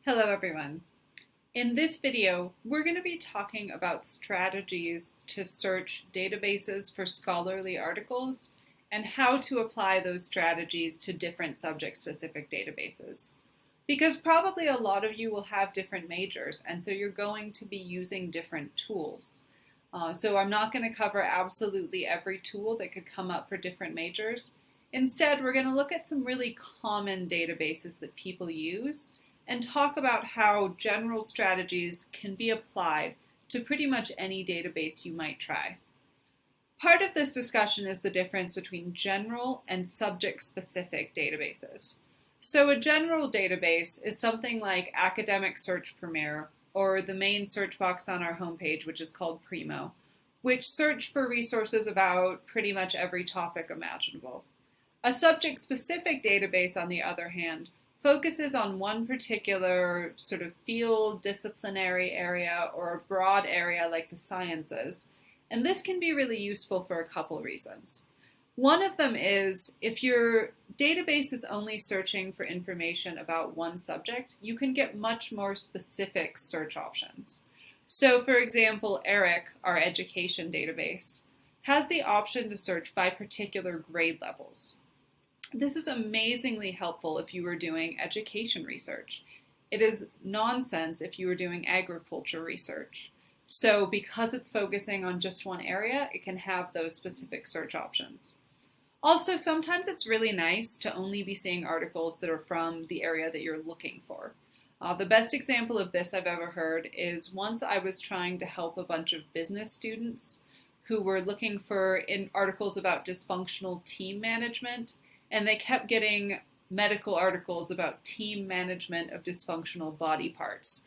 Hello everyone. In this video, we're going to be talking about strategies to search databases for scholarly articles and how to apply those strategies to different subject-specific databases. Because probably a lot of you will have different majors, and so you're going to be using different tools. So I'm not going to cover absolutely every tool that could come up for different majors. Instead, we're going to look at some really common databases that people use and talk about how general strategies can be applied to pretty much any database you might try. Part of this discussion is the difference between general and subject-specific databases. So a general database is something like Academic Search Premier or the main search box on our homepage, which is called Primo, which search for resources about pretty much every topic imaginable. A subject-specific database, on the other hand, focuses on one particular sort of field, disciplinary area, or a broad area like the sciences. And this can be really useful for a couple reasons. One of them is if your database is only searching for information about one subject, you can get much more specific search options. So for example, ERIC, our education database, has the option to search by particular grade levels. This is amazingly helpful if you are doing education research. It is nonsense if you are doing agriculture research. So because it's focusing on just one area, it can have those specific search options. Also, sometimes it's really nice to only be seeing articles that are from the area that you're looking for. The best example of this I've ever heard is once I was trying to help a bunch of business students who were looking for articles about dysfunctional team management, and they kept getting medical articles about team management of dysfunctional body parts.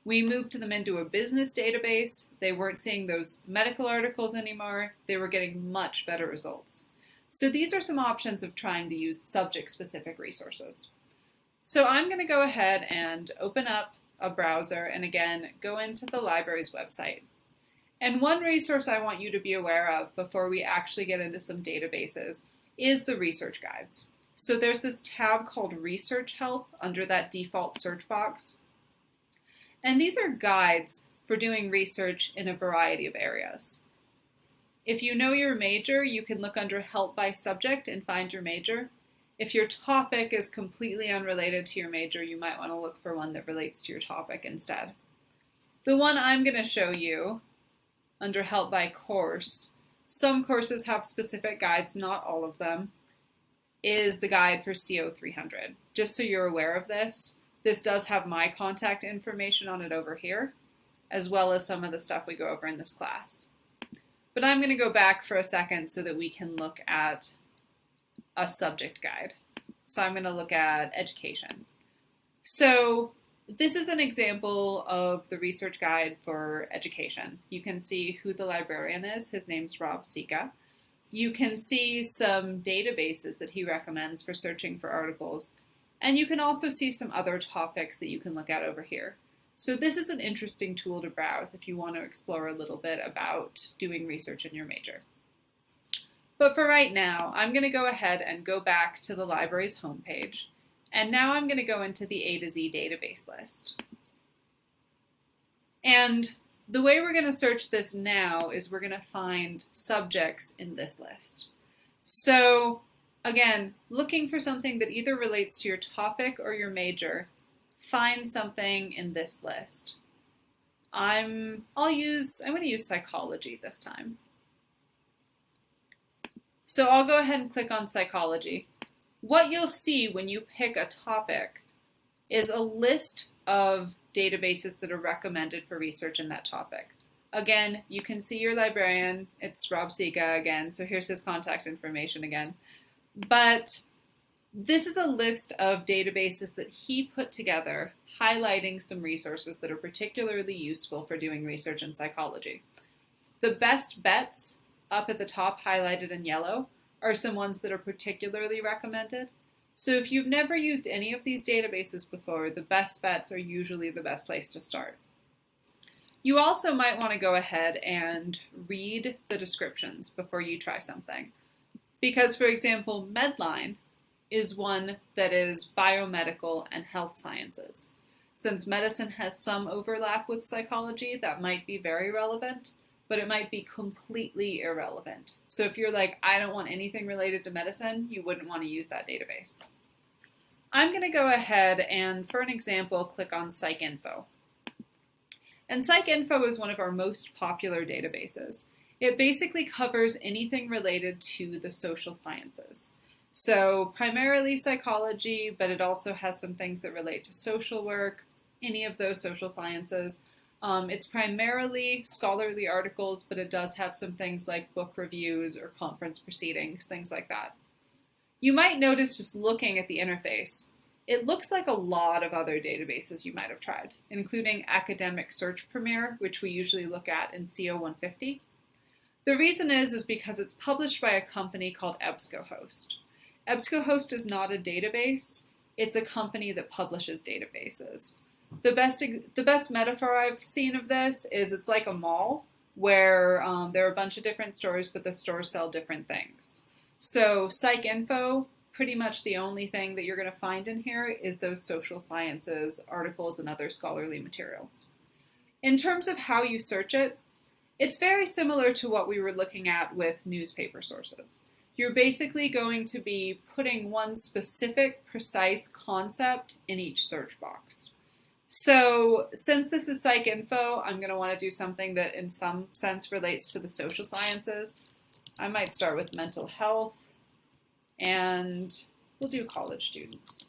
We moved them into a business database. They weren't seeing those medical articles anymore. They were getting much better results. So these are some options of trying to use subject-specific resources. So I'm going to go ahead and open up a browser and again, go into the library's website. And one resource I want you to be aware of before we actually get into some databases is the research guides. So there's this tab called Research Help under that default search box. And these are guides for doing research in a variety of areas. If you know your major, you can look under Help by Subject and find your major. If your topic is completely unrelated to your major, you might want to look for one that relates to your topic instead. The one I'm going to show you under Help by Course, some courses have specific guides, not all of them, is the guide for CO300. Just so you're aware of this, this does have my contact information on it over here, as well as some of the stuff we go over in this class. But I'm going to go back for a second so that we can look at a subject guide. So I'm going to look at education. So this is an example of the research guide for education. You can see who the librarian is. His name's Rob Sika. You can see some databases that he recommends for searching for articles. And you can also see some other topics that you can look at over here. So this is an interesting tool to browse if you want to explore a little bit about doing research in your major. But for right now, I'm going to go ahead and go back to the library's homepage. And now I'm going to go into the A to Z database list. And the way we're going to search this now is we're going to find subjects in this list. So again, looking for something that either relates to your topic or your major, find something in this list. I'm going to use psychology this time. So I'll go ahead and click on psychology. What you'll see when you pick a topic is a list of databases that are recommended for research in that topic. Again, you can see your librarian. It's Rob Sika again, so here's his contact information again. But this is a list of databases that he put together, highlighting some resources that are particularly useful for doing research in psychology. The best bets up at the top, highlighted in yellow, are some ones that are particularly recommended. So if you've never used any of these databases before, the best bets are usually the best place to start. You also might want to go ahead and read the descriptions before you try something. Because, for example, Medline is one that is biomedical and health sciences. Since medicine has some overlap with psychology, that might be very relevant, but it might be completely irrelevant. So if you're like, I don't want anything related to medicine, you wouldn't want to use that database. I'm going to go ahead and, for an example, click on PsycInfo. And PsycInfo is one of our most popular databases. It basically covers anything related to the social sciences. So primarily psychology, but it also has some things that relate to social work, any of those social sciences. It's primarily scholarly articles, but it does have some things like book reviews or conference proceedings, things like that. You might notice just looking at the interface, it looks like a lot of other databases you might have tried, including Academic Search Premier, which we usually look at in CO150. The reason is because it's published by a company called EBSCOhost. EBSCOhost is not a database, it's a company that publishes databases. The best metaphor I've seen of this is it's like a mall where there are a bunch of different stores, but the stores sell different things. So PsycInfo, pretty much the only thing that you're going to find in here is those social sciences articles and other scholarly materials. In terms of how you search it, it's very similar to what we were looking at with newspaper sources. You're basically going to be putting one specific, precise concept in each search box. So since this is PsycInfo, I'm going to want to do something that in some sense relates to the social sciences. I might start with mental health, and we'll do college students.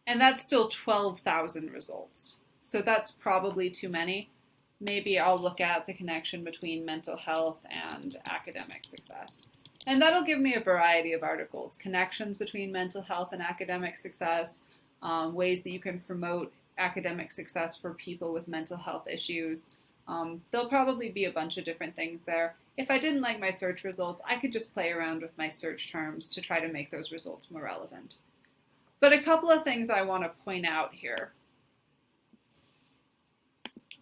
And that's still 12,000 results. So that's probably too many. Maybe I'll look at the connection between mental health and academic success. And that'll give me a variety of articles, connections between mental health and academic success, ways that you can promote academic success for people with mental health issues. There'll probably be a bunch of different things there. If I didn't like my search results, I could just play around with my search terms to try to make those results more relevant. But a couple of things I want to point out here.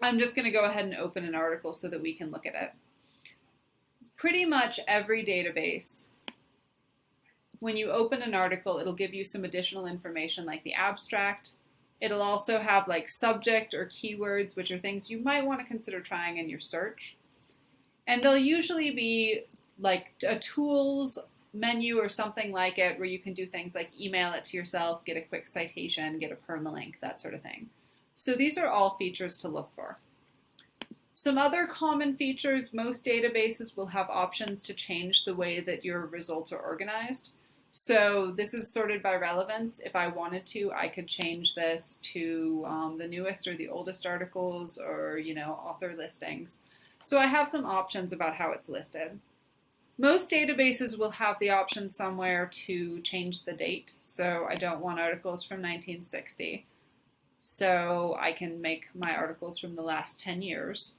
I'm just going to go ahead and open an article so that we can look at it. Pretty much every database, when you open an article, it'll give you some additional information like the abstract. It'll also have like subject or keywords, which are things you might want to consider trying in your search. And there'll usually be like a tools menu or something like it where you can do things like email it to yourself, get a quick citation, get a permalink, that sort of thing. So these are all features to look for. Some other common features, most databases will have options to change the way that your results are organized. So this is sorted by relevance. If I wanted to, I could change this to the newest or the oldest articles or, author listings. So I have some options about how it's listed. Most databases will have the option somewhere to change the date. So I don't want articles from 1960. So I can make my articles from the last 10 years.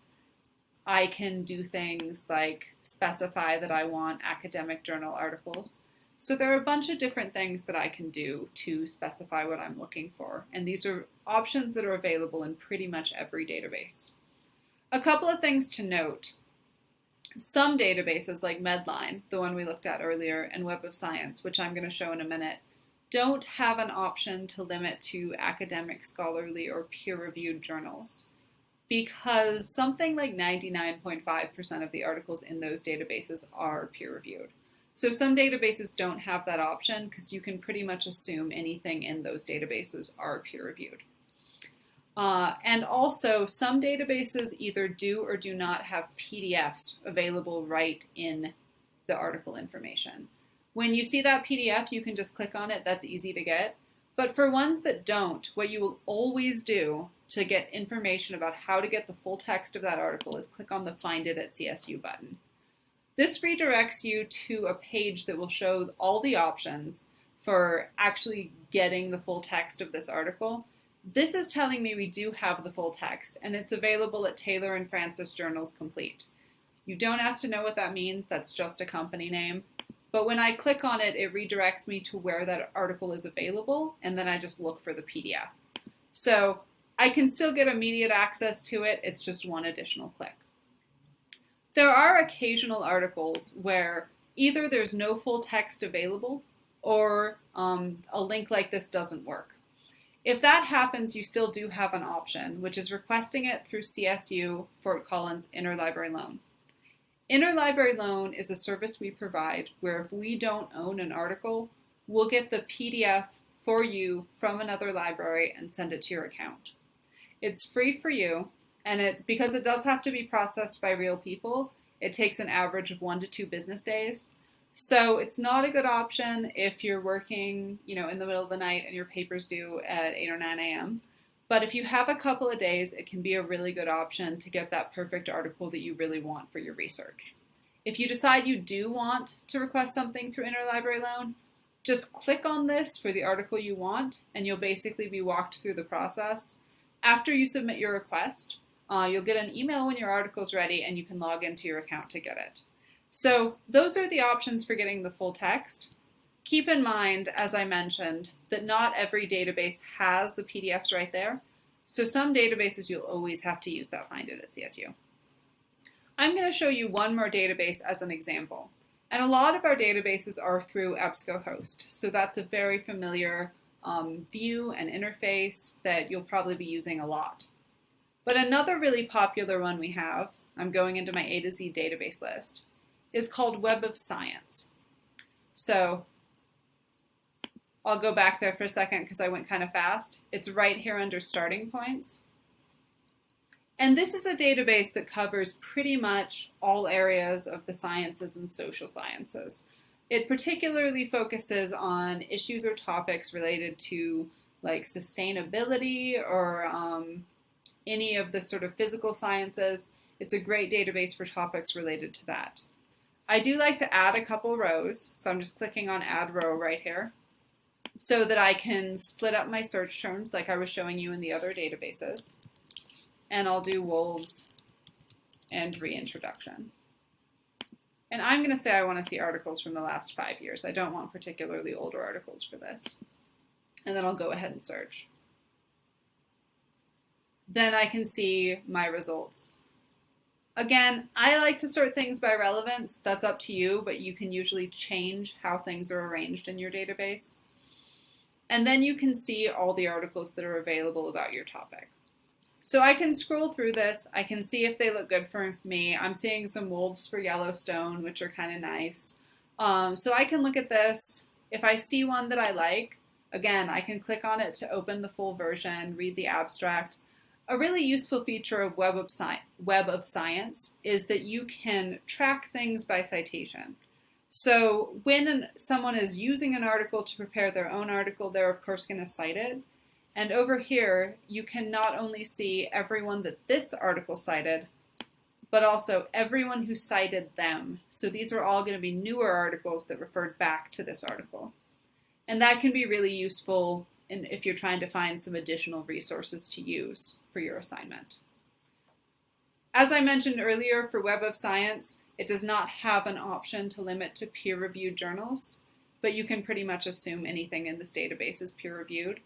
I can do things like specify that I want academic journal articles. So there are a bunch of different things that I can do to specify what I'm looking for. And these are options that are available in pretty much every database. A couple of things to note. Some databases like Medline, the one we looked at earlier, and Web of Science, which I'm going to show in a minute, don't have an option to limit to academic, scholarly, or peer-reviewed journals, because something like 99.5% of the articles in those databases are peer-reviewed. So some databases don't have that option because you can pretty much assume anything in those databases are peer-reviewed. And also, some databases either do or do not have PDFs available right in the article information. When you see that PDF, you can just click on it. That's easy to get. But for ones that don't, what you will always do to get information about how to get the full text of that article is click on the Find It at CSU button. This redirects you to a page that will show all the options for actually getting the full text of this article. This is telling me we do have the full text, and it's available at Taylor and Francis Journals Complete. You don't have to know what that means. That's just a company name. But when I click on it, it redirects me to where that article is available, and then I just look for the PDF. So I can still get immediate access to it. It's just one additional click. There are occasional articles where either there's no full text available or a link like this doesn't work. If that happens, you still do have an option, which is requesting it through CSU Fort Collins Interlibrary Loan. Interlibrary Loan is a service we provide where if we don't own an article, we'll get the PDF for you from another library and send it to your account. It's free for you, and because it does have to be processed by real people, it takes an average of 1 to 2 business days. So it's not a good option if you're working, in the middle of the night and your paper's due at 8 or 9 a.m. But if you have a couple of days, it can be a really good option to get that perfect article that you really want for your research. If you decide you do want to request something through Interlibrary Loan, just click on this for the article you want, and you'll basically be walked through the process. After you submit your request, you'll get an email when your article is ready, and you can log into your account to get it. So those are the options for getting the full text. Keep in mind, as I mentioned, that not every database has the PDFs right there. So some databases you'll always have to use that Find It at CSU. I'm going to show you one more database as an example. And a lot of our databases are through EBSCOhost. So that's a very familiar view and interface that you'll probably be using a lot. But another really popular one we have, I'm going into my A to Z database list, is called Web of Science. So I'll go back there for a second because I went kind of fast. It's right here under Starting Points. And this is a database that covers pretty much all areas of the sciences and social sciences. It particularly focuses on issues or topics related to like sustainability or any of the sort of physical sciences. It's a great database for topics related to that. I do like to add a couple rows, so I'm just clicking on Add Row right here so that I can split up my search terms like I was showing you in the other databases. And I'll do wolves and reintroduction. And I'm going to say I want to see articles from the last 5 years. I don't want particularly older articles for this. And then I'll go ahead and search. Then I can see my results. Again, I like to sort things by relevance. That's up to you, but you can usually change how things are arranged in your database. And then you can see all the articles that are available about your topic. So I can scroll through this. I can see if they look good for me. I'm seeing some wolves for Yellowstone, which are kind of nice. So I can look at this. If I see one that I like, again, I can click on it to open the full version, read the abstract. A really useful feature of Web of Science is that you can track things by citation. So when someone is using an article to prepare their own article, they're of course going to cite it. And over here, you can not only see everyone that this article cited, but also everyone who cited them. So these are all going to be newer articles that referred back to this article. And that can be really useful if you're trying to find some additional resources to use for your assignment. As I mentioned earlier, for Web of Science, it does not have an option to limit to peer-reviewed journals, but you can pretty much assume anything in this database is peer-reviewed.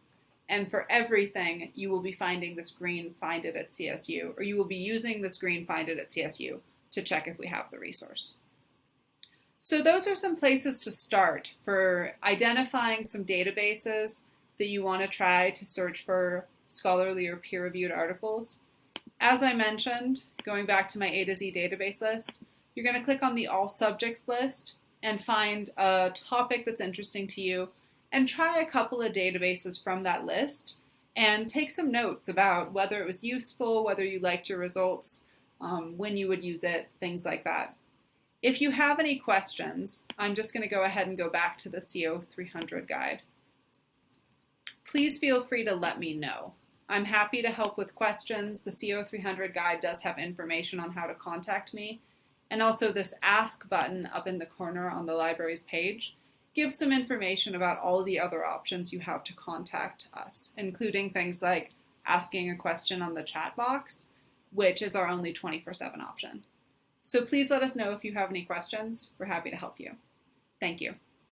And for everything, you will be finding this green Find It at CSU, or you will be using this green Find It at CSU to check if we have the resource. So those are some places to start for identifying some databases that you want to try to search for scholarly or peer-reviewed articles. As I mentioned, going back to my A to Z database list, you're going to click on the All Subjects list and find a topic that's interesting to you and try a couple of databases from that list and take some notes about whether it was useful, whether you liked your results, when you would use it, things like that. If you have any questions, I'm just going to go ahead and go back to the CO300 guide. Please feel free to let me know. I'm happy to help with questions. The CO300 guide does have information on how to contact me. And also this Ask button up in the corner on the library's page gives some information about all the other options you have to contact us, including things like asking a question on the chat box, which is our only 24/7 option. So please let us know if you have any questions. We're happy to help you. Thank you.